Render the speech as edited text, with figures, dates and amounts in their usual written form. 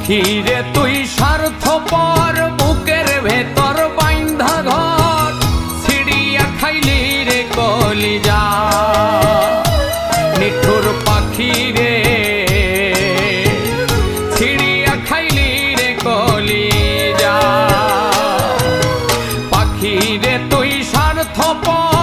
পাখি রে তুই স্বার্থপর, বুকের ভেতর বাইন্ধা ঘর, ছিড়িয়া খাইলি রে কলিজা। নিঠুর পাখি রে ছিড়িয়া খাইলি রে কলিজা। পাখি রে তুই স্বার্থপর,